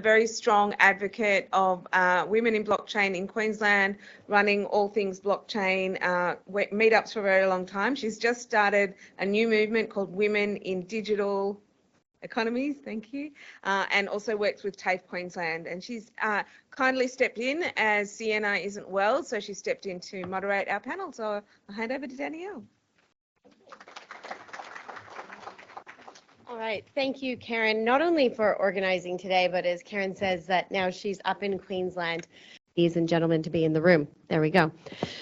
very strong advocate of women in blockchain in Queensland, running all things blockchain meetups for a very long time. She's just started a new movement called Women in Digital Economies, thank you, and also works with TAFE Queensland. And she's kindly stepped in as Sienna isn't well, so she stepped in to moderate our panel. So I'll hand over to Danielle. All right, thank you, Karen, not only for organising today, but as Karen says that now she's up in Queensland, ladies and gentlemen, to be in the room. There we go.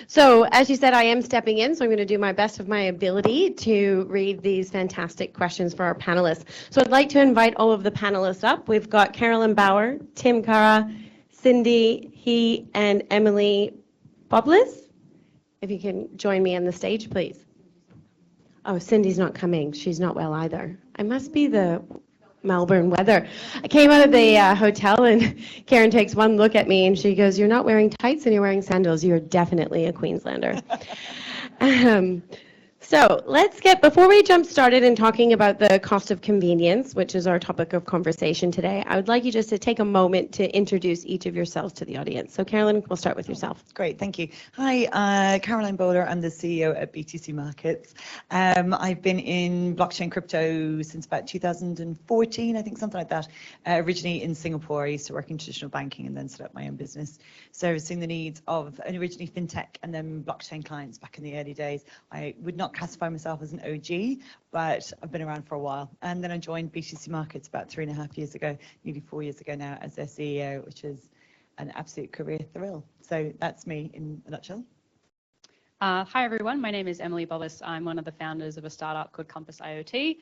So as you said, I am stepping in, so I'm going to do my best of my ability to read these fantastic questions for our panelists. So I'd like to invite all of the panelists up. We've got Carolyn Bauer, Tim Cara, Cindy, and Emily Boblis. If you can join me on the stage, please. Oh, Cindy's not coming. She's not well either. I must be the Melbourne weather. I came out of the hotel and Karen takes one look at me and she goes, "You're not wearing tights and you're wearing sandals. You're definitely a Queenslander." So let's before we jump started in talking about the cost of convenience, which is our topic of conversation today, I would like you just to take a moment to introduce each of yourselves to the audience. So Carolyn, we'll start with yourself. Great, thank you. Hi, Caroline Bowler. I'm the CEO at BTC Markets. I've been in blockchain crypto since about 2014, I think, something like that. Originally in Singapore, I used to work in traditional banking and then set up my own business, servicing the needs of originally fintech and then blockchain clients back in the early days. I would not classify myself as an OG, but I've been around for a while. And then I joined BTC Markets about 3.5 years ago, nearly 4 years ago now, as their CEO, which is an absolute career thrill. So that's me in a nutshell. Hi everyone, my name is Emily Bobis. I'm one of the founders of a startup called Compass IoT.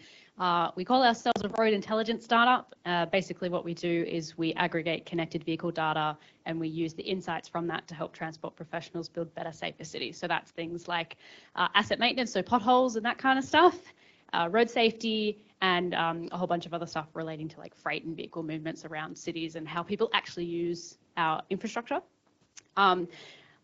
We call ourselves a road intelligence startup. Basically what we do is we aggregate connected vehicle data and we use the insights from that to help transport professionals build better, safer cities. So that's things like asset maintenance, so potholes and that kind of stuff, road safety, and a whole bunch of other stuff relating to like freight and vehicle movements around cities and how people actually use our infrastructure.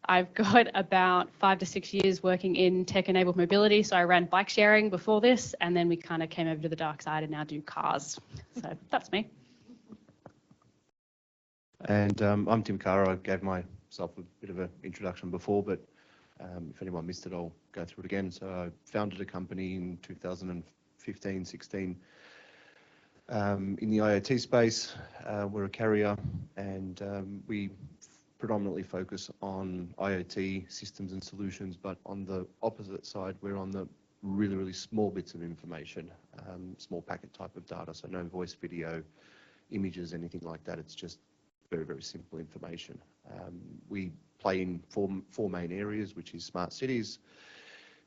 I've got about 5 to 6 years working in tech-enabled mobility. So I ran bike sharing before this, and then we kind of came over to the dark side and now do cars. So that's me. And I'm Tim Cara. I gave myself a bit of an introduction before, but if anyone missed it, I'll go through it again. So I founded a company in 2015, 16 in the IoT space. We're a carrier, and we predominantly focus on IoT systems and solutions, but on the opposite side, we're on the really, really small bits of information, small packet type of data, so no voice, video, images, anything like that. It's just very, very simple information. We play in four main areas, which is smart cities,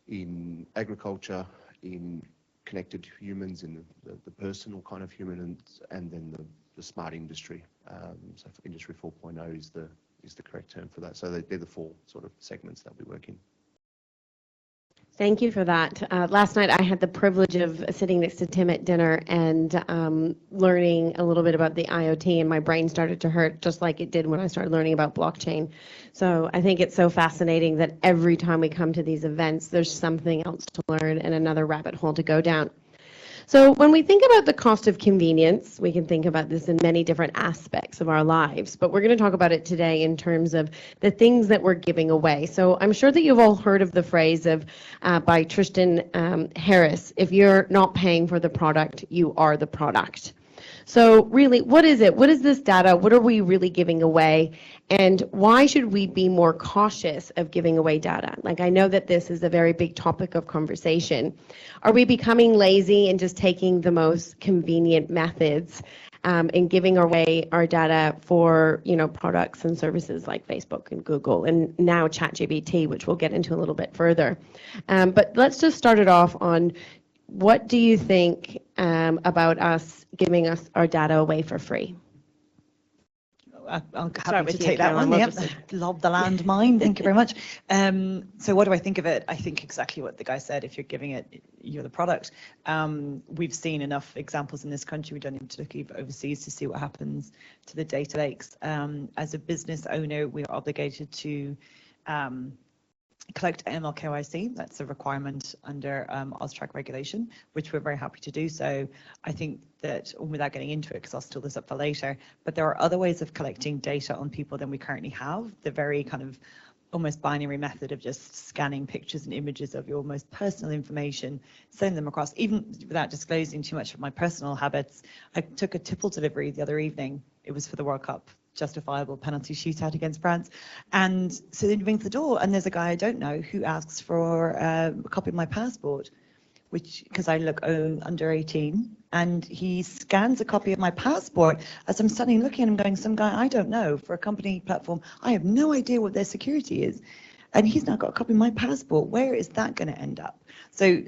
in agriculture, in connected humans, in the personal kind of human, and then the smart industry. So for Industry 4.0 is the correct term for that. So they're the four sort of segments that we work in. Thank you for that. Last night I had the privilege of sitting next to Tim at dinner and learning a little bit about the IoT, and my brain started to hurt just like it did when I started learning about blockchain. So I think it's so fascinating that every time we come to these events, there's something else to learn and another rabbit hole to go down. So when we think about the cost of convenience, we can think about this in many different aspects of our lives, but we're going to talk about it today in terms of the things that we're giving away. So I'm sure that you've all heard of the phrase by Tristan Harris, if you're not paying for the product, you are the product. So really, what is it? What is this data? What are we really giving away? And why should we be more cautious of giving away data? Like, I know that this is a very big topic of conversation. Are we becoming lazy and just taking the most convenient methods and giving away our data for, products and services like Facebook and Google and now ChatGPT, which we'll get into a little bit further. But let's just start it off on, what do you think about us giving us our data away for free? I'm happy to take that one. Yep. Lob the landmine. Thank you very much. So what do I think of it? I think exactly what the guy said. If you're giving it, you're the product. We've seen enough examples in this country. We don't need to look even overseas to see what happens to the data lakes. As a business owner, we are obligated to collect MLKYC. That's a requirement under Austrac regulation, which we're very happy to do so. I think that, without getting into it, because I'll steal this up for later, but there are other ways of collecting data on people than we currently have. The very kind of almost binary method of just scanning pictures and images of your most personal information, send them across, even without disclosing too much of my personal habits. I took a tipple delivery the other evening. It was for the World Cup, justifiable penalty shootout against France. And so they ring the door, and there's a guy I don't know who asks for a copy of my passport, which, because I look under 18, and he scans a copy of my passport as I'm standing looking at him going, some guy I don't know for a company platform. I have no idea what their security is. And he's now got a copy of my passport. Where is that going to end up? So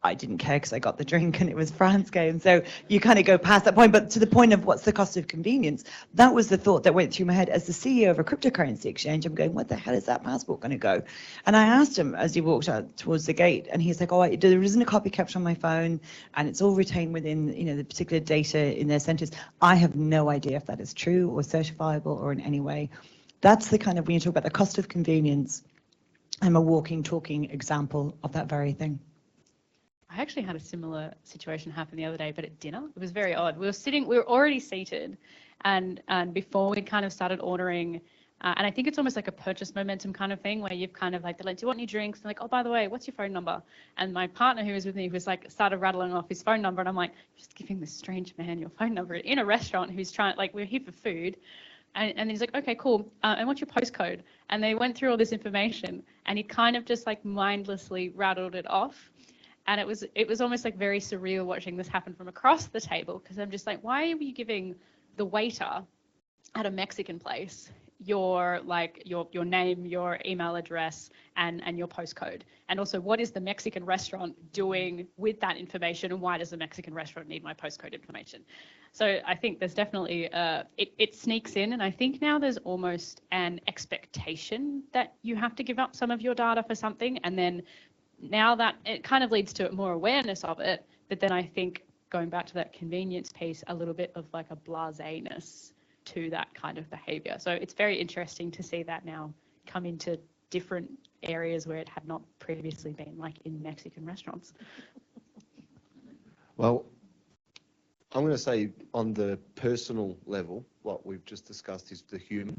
I didn't care because I got the drink and it was France game. So you kind of go past that point, but to the point of what's the cost of convenience, that was the thought that went through my head as the CEO of a cryptocurrency exchange. I'm going, what the hell is that passport going to go? And I asked him as he walked out towards the gate, and he's like, oh, there isn't a copy kept on my phone, and it's all retained within, the particular data in their centers. I have no idea if that is true or certifiable or in any way. That's the kind of, when you talk about the cost of convenience, I'm a walking, talking example of that very thing. I actually had a similar situation happen the other day, but at dinner. It was very odd. We were already seated, and before we kind of started ordering, and I think it's almost like a purchase momentum kind of thing where you've kind of like, they're like, do you want any drinks? And like, oh, by the way, what's your phone number? And my partner who was with me was like, started rattling off his phone number, and I'm like, just giving this strange man your phone number in a restaurant who's trying, like, we're here for food. And then he's like, okay, cool. And what's your postcode? And they went through all this information, and he kind of just like mindlessly rattled it off. And it was almost like very surreal watching this happen from across the table, because I'm just like, why are you giving the waiter at a Mexican place your name, your email address, and your postcode? And also, what is the Mexican restaurant doing with that information, and why does the Mexican restaurant need my postcode information? So I think there's definitely it sneaks in, and I think now there's almost an expectation that you have to give up some of your data for something, and then now that it kind of leads to more awareness of it, but then I think, going back to that convenience piece, a little bit of like a blaseness to that kind of behavior. So it's very interesting to see that now come into different areas where it had not previously been, like in Mexican restaurants. Well, I'm going to say on the personal level, what we've just discussed is the human.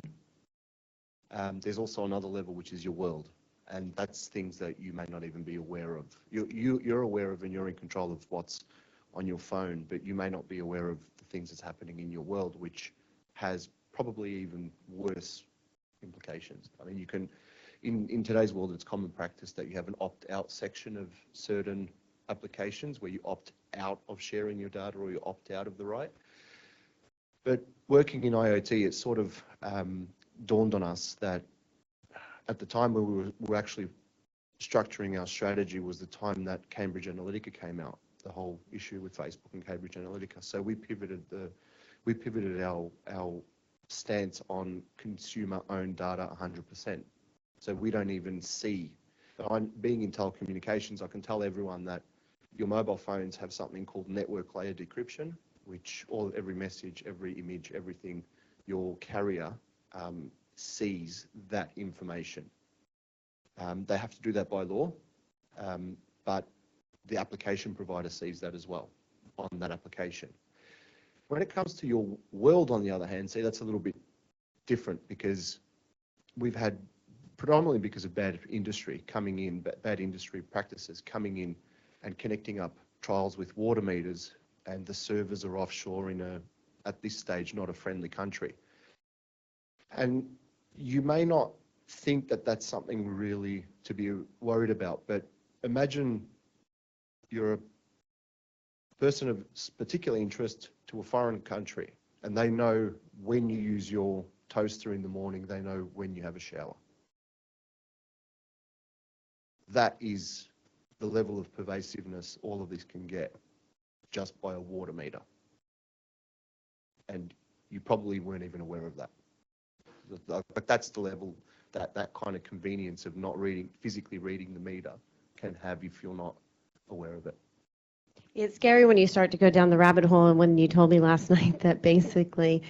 There's also another level, which is your world. And that's things that you may not even be aware of. You're aware of, and you're in control of what's on your phone, but you may not be aware of the things that's happening in your world, which has probably even worse implications. I mean, you can, in today's world, it's common practice that you have an opt-out section of certain applications where you opt out of sharing your data, or you opt out of the right. But working in IoT, it sort of dawned on us that at the time when we were actually structuring our strategy was the time that Cambridge Analytica came out, the whole issue with Facebook and Cambridge Analytica. So we pivoted our stance on consumer-owned data 100%. So we don't even see. Being in telecommunications, I can tell everyone that your mobile phones have something called network layer decryption, which every message, every image, everything, your carrier sees that information. They have to do that by law, but the application provider sees that as well on that application. When it comes to your world, on the other hand, see, that's a little bit different, because we've had, predominantly because of bad industry practices coming in and connecting up trials with water meters, and the servers are offshore in at this stage, not a friendly country. And you may not think that that's something really to be worried about, but imagine you're a person of particular interest to a foreign country, and they know when you use your toaster in the morning, they know when you have a shower. That is the level of pervasiveness all of this can get just by a water meter. And you probably weren't even aware of that. But that's the level that kind of convenience of not physically reading the meter can have if you're not aware of it. It's scary when you start to go down the rabbit hole, and when you told me last night that basically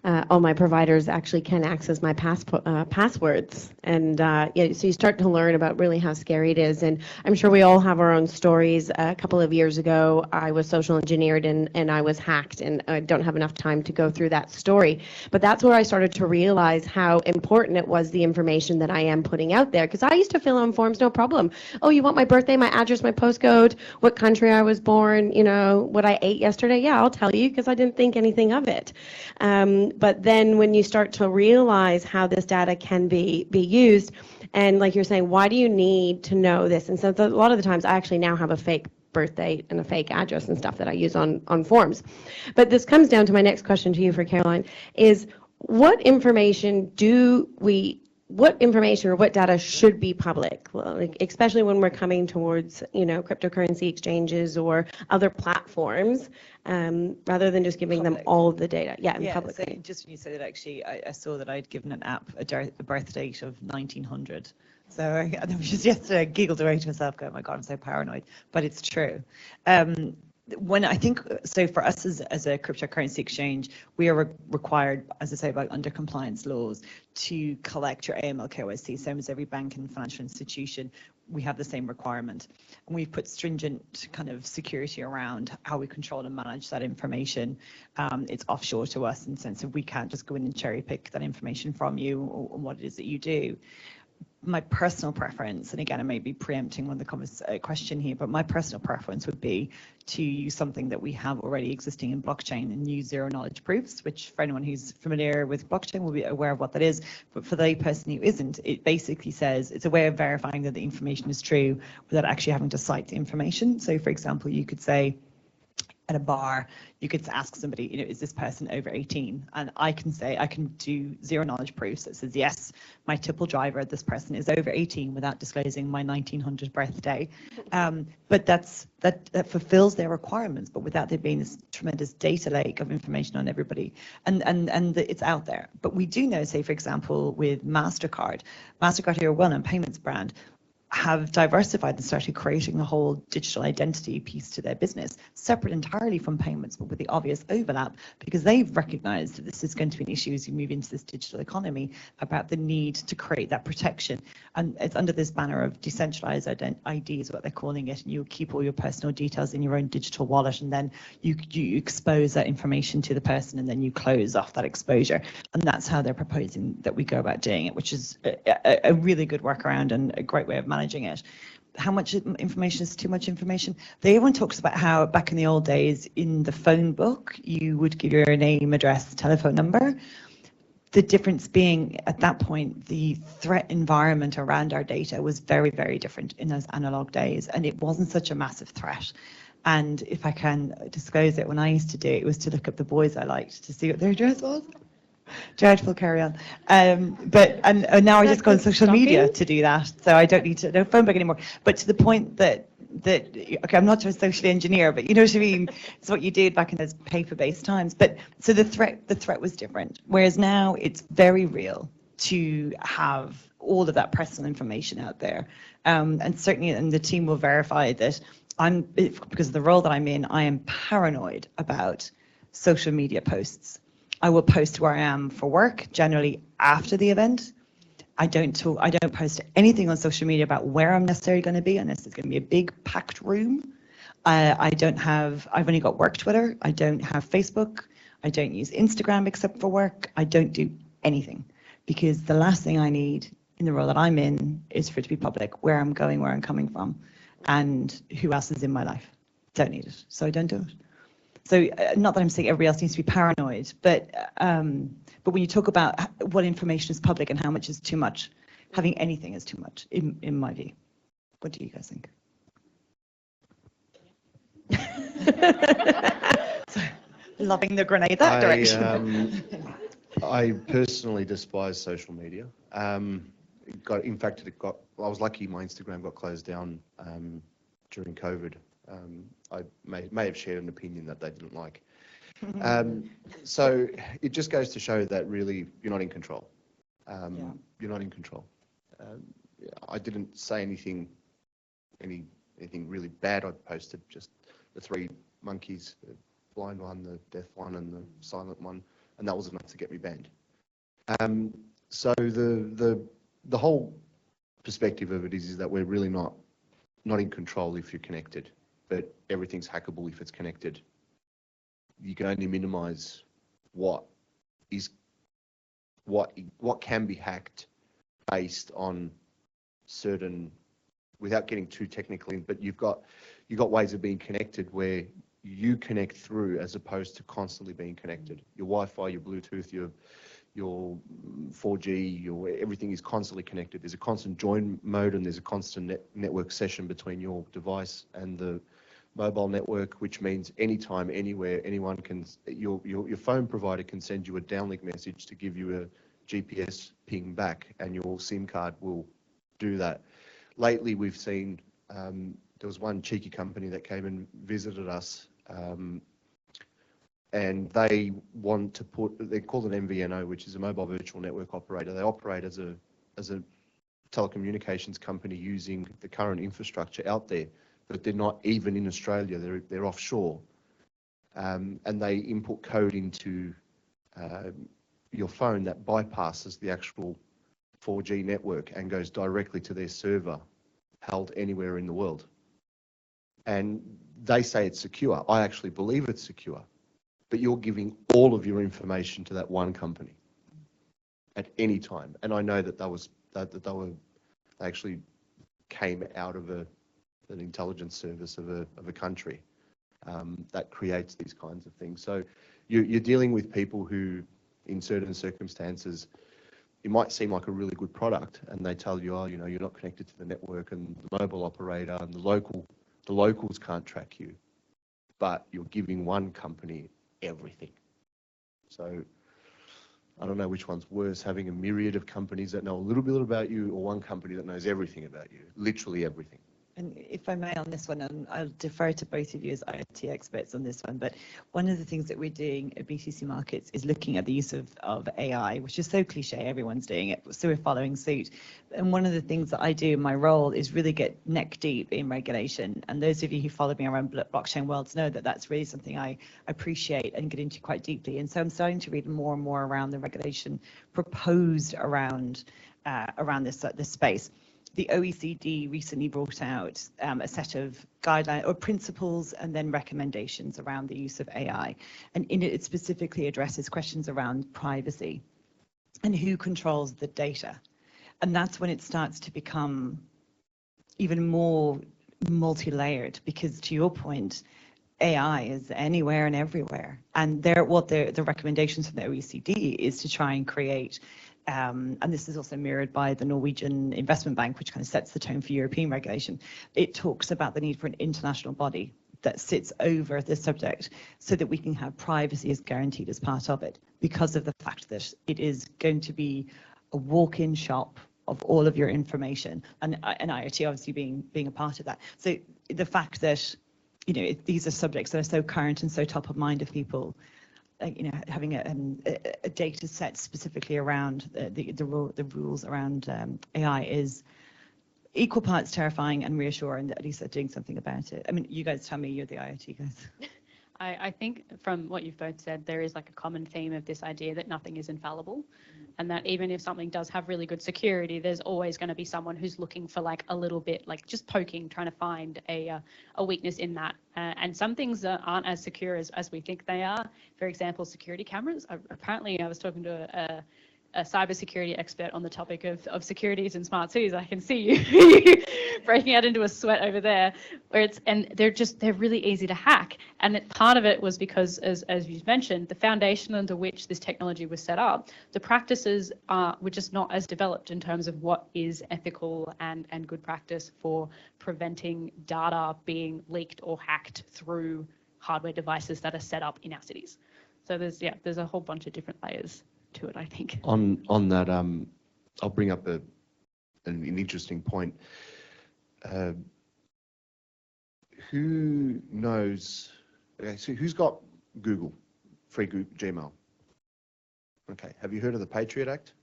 all my providers actually can access my passwords, and yeah, so you start to learn about really how scary it is. And I'm sure we all have our own stories. A couple of years ago, I was social engineered and I was hacked, and I don't have enough time to go through that story. But that's where I started to realize how important it was, the information that I am putting out there. Because I used to fill in forms, no problem. Oh, you want my birthday, my address, my postcode, what country I was born, you know, what I ate yesterday? Yeah, I'll tell you, because I didn't think anything of it. But then when you start to realize how this data can be used, and like you're saying, why do you need to know this? And so a lot of the times I actually now have a fake birthday and a fake address and stuff that I use on forms. But this comes down to my next question to you for Caroline, is what information or what data should be public, like, especially when we're coming towards, you know, cryptocurrency exchanges or other platforms, rather than just giving them all of the data. Yeah, in public. So just when you said that, actually, I saw that I'd given an app a birth date of 1900. So it was just yesterday, I giggled away to myself, going, oh my God, I'm so paranoid. But it's true. When I think, so for us as a cryptocurrency exchange, we are required, as I say, by under compliance laws, to collect your AML KYC, same as every bank and financial institution. We have the same requirement, and we've put stringent kind of security around how we control and manage that information. It's offshore to us in the sense of we can't just go in and cherry pick that information from you or what it is that you do. My personal preference, and again, I may be preempting one of the question here, but my personal preference would be to use something that we have already existing in blockchain and use zero knowledge proofs, which for anyone who's familiar with blockchain will be aware of what that is. But for the person who isn't, it basically says it's a way of verifying that the information is true without actually having to cite the information. So for example, you could say, at a bar, you could ask somebody, you know, is this person over 18? And I can say, I can do zero knowledge proofs that says, yes, my tipple driver, this person is over 18 without disclosing my 1900th birthday. But that fulfills their requirements, but without there being this tremendous data lake of information on everybody. And it's out there. But we do know, say, for example, with MasterCard who are a well-known payments brand, have diversified and started creating a whole digital identity piece to their business, separate entirely from payments, but with the obvious overlap, because they've recognized that this is going to be an issue as you move into this digital economy, about the need to create that protection. And it's under this banner of decentralized ID is what they're calling it, and you keep all your personal details in your own digital wallet, and then you expose that information to the person, and then you close off that exposure. And that's how they're proposing that we go about doing it, which is a really good workaround and a great way of managing it. How much information is too much information? Everyone talks about how back in the old days in the phone book, you would give your name, address, telephone number. The difference being at that point, the threat environment around our data was very, very different in those analog days, and it wasn't such a massive threat. And if I can disclose it, when I used to do it, was to look up the boys I liked to see what their address was. Dreadful, carry on. But now I just go on social media to do that, so I don't need to no phone book anymore. But to the point that okay, I'm not just a social engineer, but you know what I mean. It's what you did back in those paper-based times. But so the threat was different. Whereas now it's very real to have all of that personal information out there, and certainly, and the team will verify that because of the role that I'm in, I am paranoid about social media posts. I will post where I am for work, generally after the event. I don't post anything on social media about where I'm necessarily going to be, unless it's going to be a big packed room. I've only got work Twitter. I don't have Facebook. I don't use Instagram except for work. I don't do anything, because the last thing I need in the role that I'm in is for it to be public, where I'm going, where I'm coming from, and who else is in my life. Don't need it, so I don't do it. So not that I'm saying everybody else needs to be paranoid, but when you talk about what information is public and how much is too much, having anything is too much, in my view. What do you guys think? Sorry, loving the grenade that direction. I personally despise social media. I was lucky my Instagram got closed down during COVID. I may have shared an opinion that they didn't like. So it just goes to show that really you're not in control. You're not in control. I didn't say anything really bad. I posted just the three monkeys, the blind one, the deaf one, and the silent one, and that was enough to get me banned. So the whole perspective of it is that we're really not in control if you're connected, but everything's hackable if it's connected. You can only minimize what can be hacked based on certain, without getting too technical, but you've got ways of being connected where you connect through as opposed to constantly being connected. Your Wi-Fi, your Bluetooth, your 4G, everything is constantly connected. There's a constant join mode and there's a constant network session between your device and the mobile network, which means anytime, anywhere, anyone can, your phone provider can send you a downlink message to give you a GPS ping back, and your SIM card will do that. Lately, we've seen, there was one cheeky company that came and visited us, and they want to they're called an MVNO, which is a mobile virtual network operator. They operate as a telecommunications company using the current infrastructure out there, but they're not even in Australia, they're offshore. And they input code into your phone that bypasses the actual 4G network and goes directly to their server held anywhere in the world. And they say it's secure. I actually believe it's secure, but you're giving all of your information to that one company at any time. And I know that they actually came out of an intelligence service of a country that creates these kinds of things. So you're dealing with people who, in certain circumstances, it might seem like a really good product, and they tell you, oh, you're not connected to the network, and the mobile operator and the locals can't track you, but you're giving one company everything. So I don't know which one's worse, having a myriad of companies that know a little bit about you, or one company that knows everything about you, literally everything. And if I may on this one, and I'll defer to both of you as IoT experts on this one, but one of the things that we're doing at BTC Markets is looking at the use of AI, which is so cliche, everyone's doing it, so we're following suit. And one of the things that I do in my role is really get neck deep in regulation. And those of you who follow me around blockchain worlds know that that's really something I appreciate and get into quite deeply. And so I'm starting to read more and more around the regulation proposed around this space. The OECD recently brought out a set of guidelines or principles and then recommendations around the use of AI. And in it, it specifically addresses questions around privacy and who controls the data. And that's when it starts to become even more multi-layered, because to your point, AI is anywhere and everywhere. And the recommendations from the OECD is to try and create, and this is also mirrored by the Norwegian Investment Bank, which kind of sets the tone for European regulation. It talks about the need for an international body that sits over the subject so that we can have privacy as guaranteed as part of it, because of the fact that it is going to be a walk-in shop of all of your information, and IoT obviously being a part of that. So the fact that these are subjects that are so current and so top of mind of people, having a data set specifically around the rules around AI is equal parts terrifying and reassuring that at least they're doing something about it. I mean, you guys tell me, you're the IoT guys. I think from what you've both said, there is like a common theme of this idea that nothing is infallible, and that even if something does have really good security, there's always going to be someone who's looking for like a little bit, like just poking, trying to find a weakness in that. And some things aren't as secure as we think they are. For example, security cameras. Apparently, I was talking to a cybersecurity expert on the topic of securities and smart cities. I can see you breaking out into a sweat over there, they're really easy to hack. And part of it was because, as you mentioned, the foundation under which this technology was set up, the practices were just not as developed in terms of what is ethical and good practice for preventing data being leaked or hacked through hardware devices that are set up in our cities. So there's a whole bunch of different layers to it, I think. On that, I'll bring up an interesting point. Who knows? Okay, so who's got Google, free Google, Gmail? Okay, have you heard of the Patriot Act?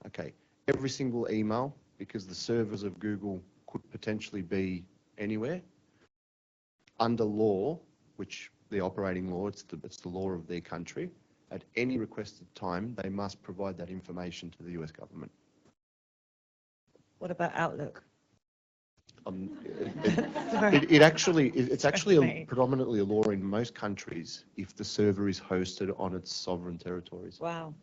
Okay, every single email, because the servers of Google could potentially be anywhere, under law, which the operating law, it's the law of their country, at any requested time, they must provide that information to the US government. What about Outlook? It's actually predominantly a law in most countries if the server is hosted on its sovereign territories. Wow.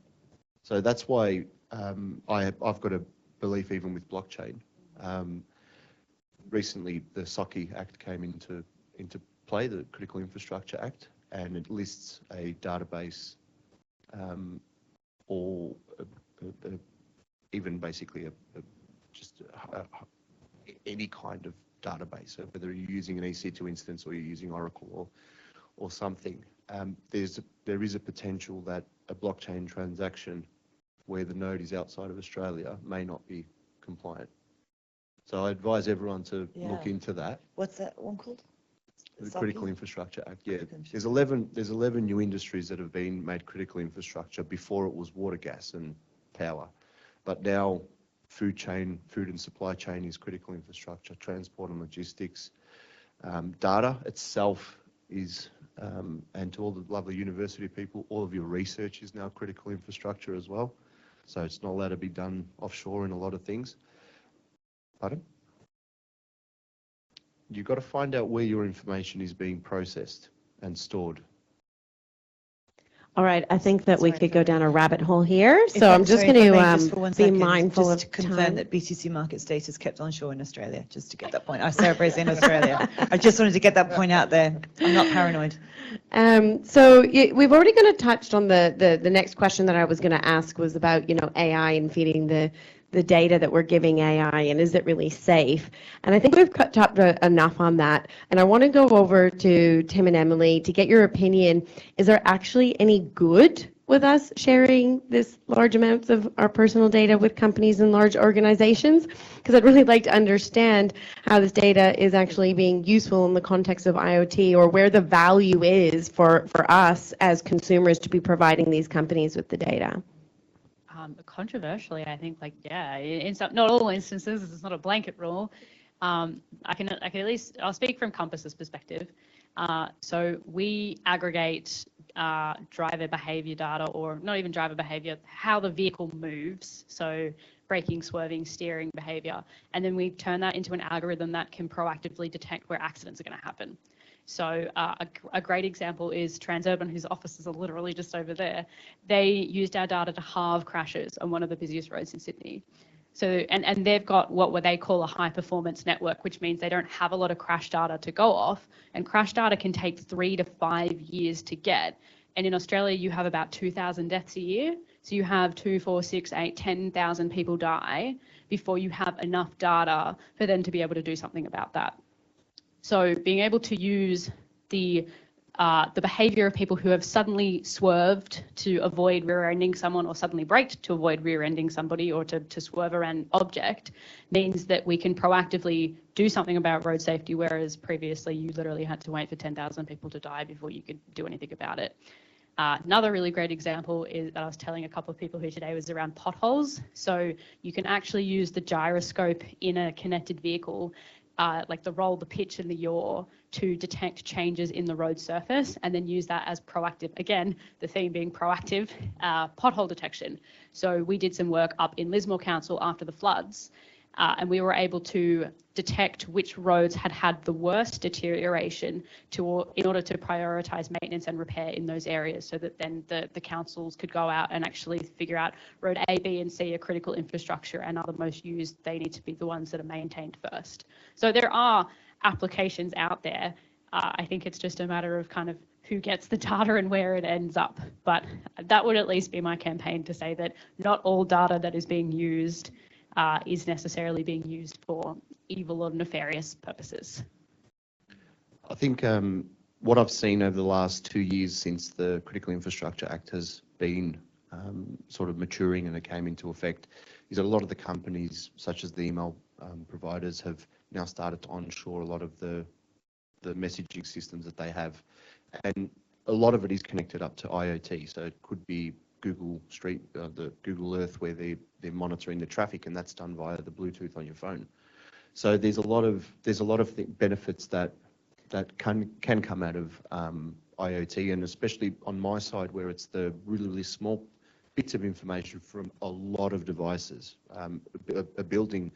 So that's why I've got a belief even with blockchain. Recently, the SOCI Act came into play, the Critical Infrastructure Act, and it lists a database or even basically any kind of database, so whether you're using an EC2 instance or you're using Oracle or something. There is a potential that a blockchain transaction where the node is outside of Australia may not be compliant. So I advise everyone to look into that. What's that one called? The Critical Infrastructure Act. Yeah, there's 11 new industries that have been made critical infrastructure. Before it was water, gas, and power, but now food and supply chain is critical infrastructure. Transport and logistics, data itself is, and to all the lovely university people, all of your research is now critical infrastructure as well. So it's not allowed to be done offshore in a lot of things. Pardon? You've got to find out where your information is being processed and stored. All right, I think that we could go down a rabbit hole here, so I'm just going to be mindful of just to confirm time. that BTC market data is kept onshore in Australia, just to get that point. Our server is in Australia. I just wanted to get that point out there. I'm not paranoid. We've already kind of touched on the next question that I was going to ask was about, AI and feeding the data that we're giving AI, and is it really safe? And I think we've touched enough on that. And I want to go over to Tim and Emily to get your opinion. Is there actually any good with us sharing this large amounts of our personal data with companies and large organizations? Because I'd really like to understand how this data is actually being useful in the context of IoT, or where the value is for us as consumers to be providing these companies with the data. Controversially, I think, in some, not all instances, it's not a blanket rule. I can at least, I'll speak from Compass's perspective. So we aggregate driver behavior data, or not even driver behavior, how the vehicle moves. So braking, swerving, steering behavior. And then we turn that into an algorithm that can proactively detect where accidents are going to happen. So a great example is Transurban, whose offices are literally just over there. They used our data to halve crashes on one of the busiest roads in Sydney. So, and they've got what they call a high performance network, which means they don't have a lot of crash data to go off. And crash data can take 3 to 5 years to get. And in Australia, you have about 2,000 deaths a year. So you have 2, 4, 6, 8, 10,000 people die before you have enough data for them to be able to do something about that. So being able to use the behavior of people who have suddenly swerved to avoid rear-ending someone, or suddenly braked to avoid rear-ending somebody, or to swerve around an object, means that we can proactively do something about road safety, whereas previously you literally had to wait for 10,000 people to die before you could do anything about it. Another really great example is that I was telling a couple of people here today was around potholes. So you can actually use the gyroscope in a connected vehicle, like the roll, the pitch, and the yaw, to detect changes in the road surface, and then use that as proactive, again, the theme being proactive, pothole detection. So we did some work up in Lismore Council after the floods, and we were able to detect which roads had the worst deterioration in order to prioritise maintenance and repair in those areas, so that then the councils could go out and actually figure out road A, B, and C are critical infrastructure and are the most used. They need to be the ones that are maintained first. So there are applications out there. I think it's just a matter of kind of who gets the data and where it ends up. But that would at least be my campaign, to say that not all data that is being used is necessarily being used for evil or nefarious purposes. I think what I've seen over the last 2 years since the Critical Infrastructure Act has been sort of maturing and it came into effect, is that a lot of the companies, such as the email providers, have now started to onshore a lot of the messaging systems that they have. And a lot of it is connected up to IoT. So it could be Google Street, the Google Earth, where they're monitoring the traffic, and that's done via the Bluetooth on your phone. So there's a lot of benefits that that can come out of IoT, and especially on my side where it's the really, really small bits of information from a lot of devices. A building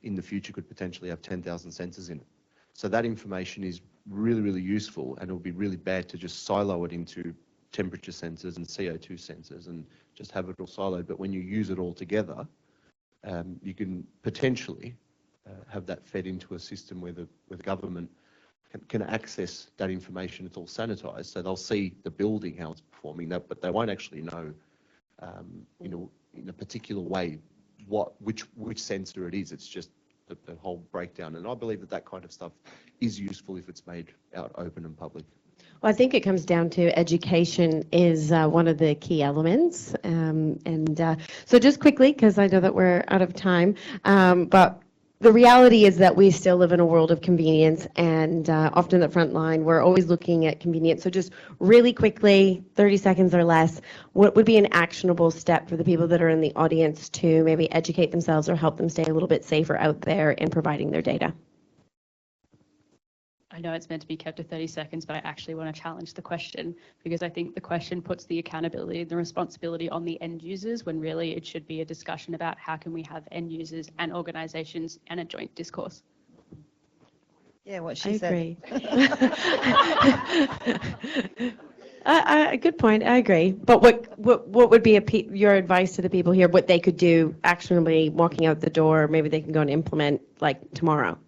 in the future could potentially have 10,000 sensors in it. So that information is really, really useful, and it would be really bad to just silo it into temperature sensors and CO2 sensors and just have it all siloed. But when you use it all together, you can potentially have that fed into a system where the government can access that information. It's all sanitized, so they'll see the building, how it's performing, but they won't actually know, in a particular way, which sensor it is. It's just the whole breakdown. And I believe that kind of stuff is useful if it's made out open and public. Well, I think it comes down to education is one of the key elements. So just quickly, because I know that we're out of time, but the reality is that we still live in a world of convenience, and often at the front line, we're always looking at convenience. So just really quickly, 30 seconds or less, what would be an actionable step for the people that are in the audience to maybe educate themselves or help them stay a little bit safer out there in providing their data? I know it's meant to be kept to 30 seconds, but I actually want to challenge the question, because I think the question puts the accountability and the responsibility on the end users, when really it should be a discussion about how can we have end users and organizations and a joint discourse. Yeah, what she said. I agree. Good point. I agree. But what would be your advice to the people here? What they could do actionably walking out the door? Maybe they can go and implement like tomorrow.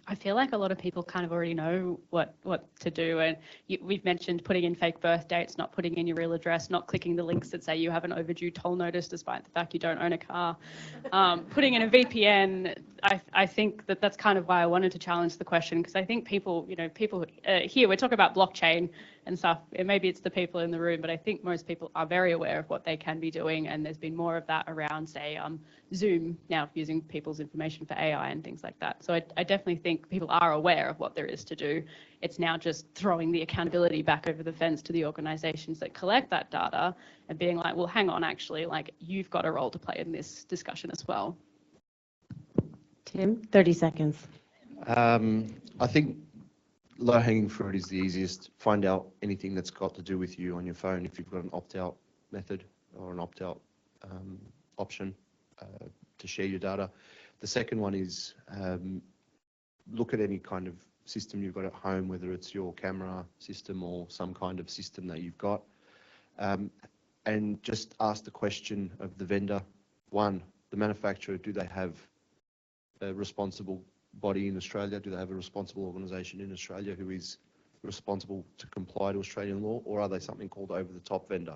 I feel like a lot of people kind of already know what to do, and we've mentioned putting in fake birth dates, not putting in your real address, not clicking the links that say you have an overdue toll notice despite the fact you don't own a car, putting in a VPN. I think that's kind of why I wanted to challenge the question, because I think people here, we're talking about blockchain and stuff, and maybe it's the people in the room, but I think most people are very aware of what they can be doing, and there's been more of that around, say, Zoom now using people's information for AI and things like that. So I definitely think people are aware of what there is to do. It's now just throwing the accountability back over the fence to the organizations that collect that data and being like, well, hang on, actually, like, you've got a role to play in this discussion as well. Tim, 30 seconds. I think low-hanging fruit is the easiest. Find out anything that's got to do with you on your phone if you've got an opt-out method or an opt-out option to share your data. The second one is look at any kind of system you've got at home, whether it's your camera system or some kind of system that you've got, and just ask the question of the vendor. One, the manufacturer, do they have a responsible body in Australia? Do they have a responsible organisation in Australia who is responsible to comply to Australian law, or are they something called over-the-top vendor?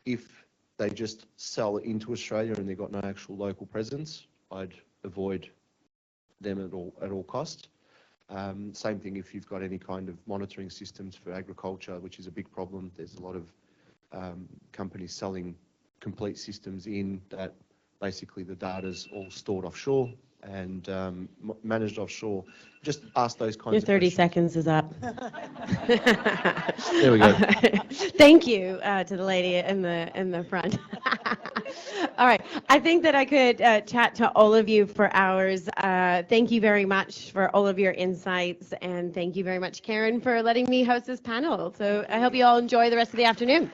If they just sell into Australia and they've got no actual local presence, I'd avoid them at all costs. Same thing if you've got any kind of monitoring systems for agriculture, which is a big problem. There's a lot of companies selling complete systems in that basically the data's all stored offshore and managed offshore. Just ask those kinds of questions. Your 30 seconds is up. There we go. Thank you to the lady in the front. All right. I think that I could chat to all of you for hours. Thank you very much for all of your insights, and thank you very much, Karen, for letting me host this panel. So I hope you all enjoy the rest of the afternoon.